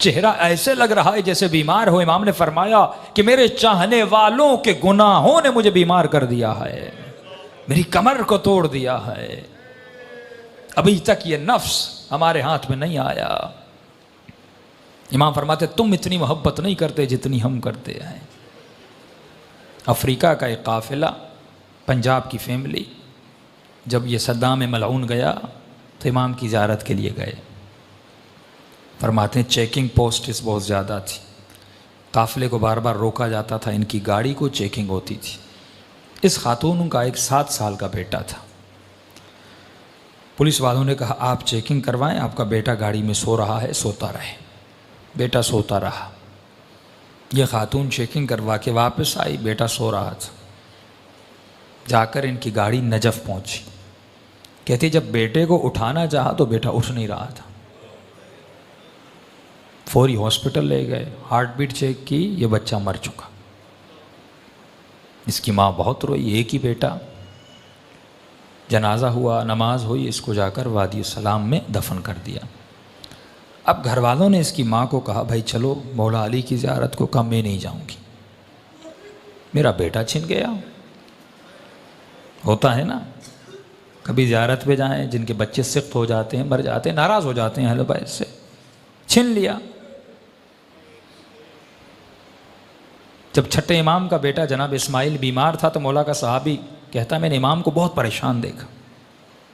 चेहरा ऐसे लग रहा है जैसे बीमार हो। इमाम ने फरमाया कि मेरे चाहने वालों के गुनाहों ने मुझे बीमार कर दिया है, मेरी कमर को तोड़ दिया है। अभी तक ये नफ्स हमारे हाथ में नहीं आया। इमाम फरमाते तुम इतनी मोहब्बत नहीं करते जितनी हम करते हैं। अफ्रीका का एक काफिला, पंजाब की फैमिली, जब ये सद्दाम मलऊन गया तो इमाम की ज़ियारत के लिए गए। फरमाते हैं चेकिंग पोस्ट्स बहुत ज़्यादा थी, काफ़िले को बार बार रोका जाता था, इनकी गाड़ी को चेकिंग होती थी। इस खातून का एक 7 साल का बेटा था। पुलिस वालों ने कहा आप चेकिंग करवाएं, आपका बेटा गाड़ी में सो रहा है, सोता रहे। बेटा सोता रहा। यह खातून चेकिंग करवा के वापस आई, बेटा सो रहा था। जाकर इनकी गाड़ी नजफ़ पहुंची। कहती जब बेटे को उठाना चाहा तो बेटा उठ नहीं रहा था। फौरी हॉस्पिटल ले गए, हार्ट बीट चेक की, ये बच्चा मर चुका। इसकी माँ बहुत रोई, एक ही बेटा। जनाजा हुआ, नमाज हुई, इसको जाकर वादी सलाम में दफन कर दिया। अब घर वालों ने इसकी माँ को कहा भाई चलो मौला अली की ज़ियारत को। कहा मैं नहीं जाऊँगी, मेरा बेटा छिन गया। होता है ना, कभी ज़ियारत पे जाएं, जिनके बच्चे सिख्त हो जाते हैं, मर जाते हैं, नाराज़ हो जाते हैं, अहले बैत से छिन लिया। जब छठे इमाम का बेटा जनाब इस्माइल बीमार था तो मौला का सहाबी कहता मैंने इमाम को बहुत परेशान देखा,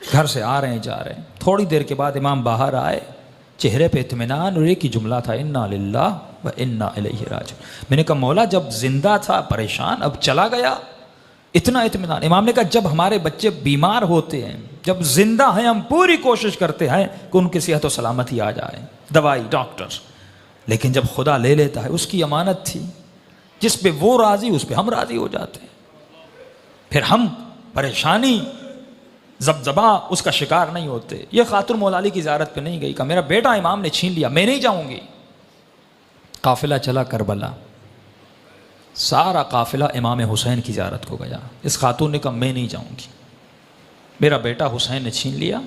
घर से आ रहे हैं जा रहे हैं। थोड़ी देर के बाद इमाम बाहर आए, चेहरे पे इत्मीनान और एक ही जुमला था इन्ना लिल्लाह व इन्ना इलैहि राजिऊन। मैंने कहा मौला जब जिंदा था परेशान, अब चला गया इतना इत्मीनान। इमाम ने कहा जब हमारे बच्चे बीमार होते हैं, जब जिंदा हैं, हम पूरी कोशिश करते हैं कि उनकी सेहत व सलामती आ जाए, दवाई डॉक्टर, लेकिन जब खुदा ले लेता है, उसकी अमानत थी, जिस पे वो राजी उस पे हम राजी हो जाते हैं। फिर हम परेशानी जबजबा उसका शिकार नहीं होते। ये खातून मौला अली की ज़ियारत पे नहीं गई, कहा मेरा बेटा इमाम ने छीन लिया, मैं नहीं जाऊंगी। काफिला चला करबला, सारा काफिला इमाम हुसैन की ज़ियारत को गया। इस खातून ने कहा मैं नहीं जाऊंगी, मेरा बेटा हुसैन ने छीन लिया,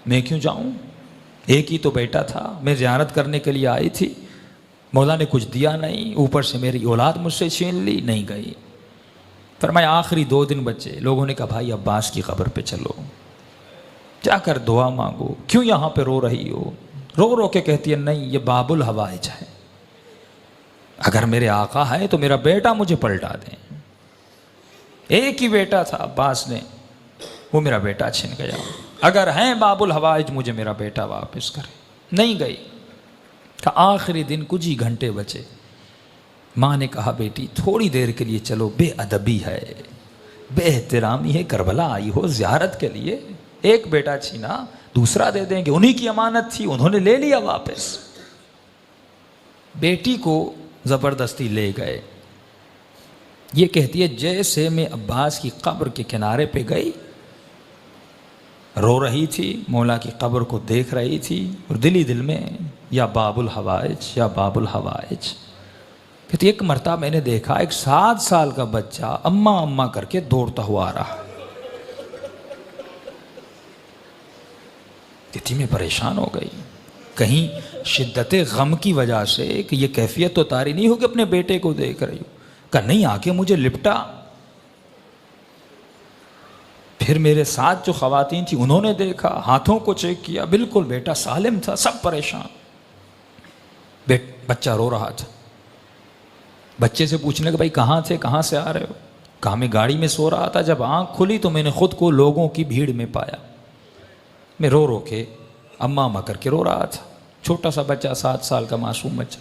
मैं क्यों जाऊं, एक ही तो बेटा था, मैं ज़ियारत करने के लिए आई थी, मौला ने कुछ दिया नहीं, ऊपर से मेरी औलाद मुझसे छीन ली, नहीं गई। फरमाया आखिरी 2 दिन बचे। लोगों ने कहा भाई अब्बास की कब्र पे चलो, जाकर दुआ मांगो, क्यों यहाँ पे रो रही हो। रो रो के कहती है नहीं ये बाबुल हवाइज है, अगर मेरे आका है तो मेरा बेटा मुझे पलटा दें। एक ही बेटा था अब्बास ने, वो मेरा बेटा छिन गया, अगर हैं बाबुल हवाइज मुझे मेरा बेटा वापस करे। नहीं गई। का आखिरी दिन कुछ ही घंटे बचे। माँ ने कहा बेटी थोड़ी देर के लिए चलो, बेअदबी है, बेएहतरामी है, करबला आई हो ज़ियारत के लिए, एक बेटा छीना दूसरा दे देंगे, उन्हीं की अमानत थी, उन्होंने ले लिया वापस। बेटी को ज़बरदस्ती ले गए। ये कहती है जैसे मैं अब्बास की कब्र के किनारे पे गई, रो रही थी, मौला की कब्र को देख रही थी और दिल ही दिल में या बाबुल हवाइज या बाबुल हवाइज। कहती एक मरतबा मैंने देखा एक 7 साल का बच्चा अम्मा अम्मा करके दौड़ता हुआ आ रहा। कहती मैं परेशान हो गई, कहीं शिद्दत गम की वजह से कि ये कैफियत तो तारी नहीं हो कि अपने बेटे को देख रही हो। कहा नहीं, आके मुझे लिपटा। फिर मेरे साथ जो ख़वातीन थी उन्होंने देखा, हाथों को चेक किया, बिल्कुल बेटा सालिम था, सब परेशान। बच्चा रो रहा था। बच्चे से पूछने के भाई कहाँ थे, कहाँ से आ रहे हो। कहा मैं गाड़ी में सो रहा था, जब आँख खुली तो मैंने खुद को लोगों की भीड़ में पाया। मैं रो रो के अम्मा अम्मा करके रो रहा था। छोटा सा बच्चा, 7 साल का मासूम बच्चा।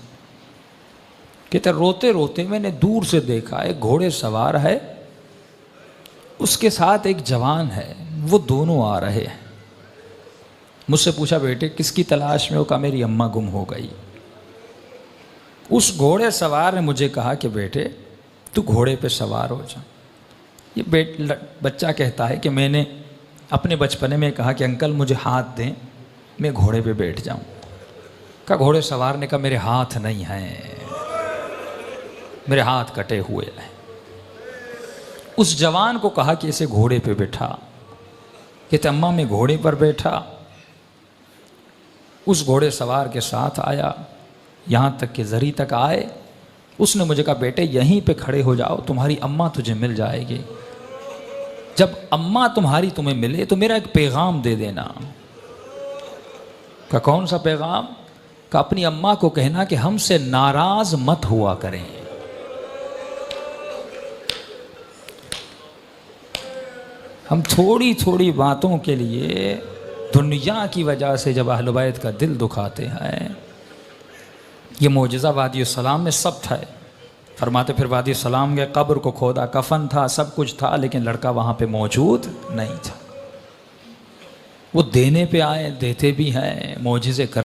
कहते रोते रोते मैंने दूर से देखा एक घोड़े सवार है, उसके साथ एक जवान है, वो दोनों आ रहे हैं। मुझसे पूछा बेटे किसकी तलाश में हो। कहा मेरी अम्मा गुम हो गई। उस घोड़े सवार ने मुझे कहा कि बेटे तू घोड़े पे सवार हो जा। ये बच्चा कहता है कि मैंने अपने बचपने में कहा कि अंकल मुझे हाथ दें, मैं घोड़े पे बैठ जाऊं। कहा घोड़े सवार ने कहा मेरे हाथ नहीं हैं, मेरे हाथ कटे हुए हैं। उस जवान को कहा कि इसे घोड़े पे बैठा। कहते अम्मा मैं घोड़े पर बैठा। उस घोड़े सवार के साथ आया, यहाँ तक कि जरी तक आए। उसने मुझे कहा बेटे यहीं पे खड़े हो जाओ, तुम्हारी अम्मा तुझे मिल जाएगी। जब अम्मा तुम्हारी तुम्हें मिले तो मेरा एक पैगाम दे देना। का कौन सा पैगाम? का अपनी अम्मा को कहना कि हमसे नाराज मत हुआ करें। हम थोड़ी थोड़ी बातों के लिए दुनिया की वजह से जब अहले बैत का दिल दुखाते हैं। ये मौजज़ा वादी सलाम में सब था। फरमाते फिर वादी सलाम गए, कब्र को खोदा, कफन था, सब कुछ था, लेकिन लड़का वहाँ पे मौजूद नहीं था। वो देने पे आए, देते भी हैं, मौजज़े कर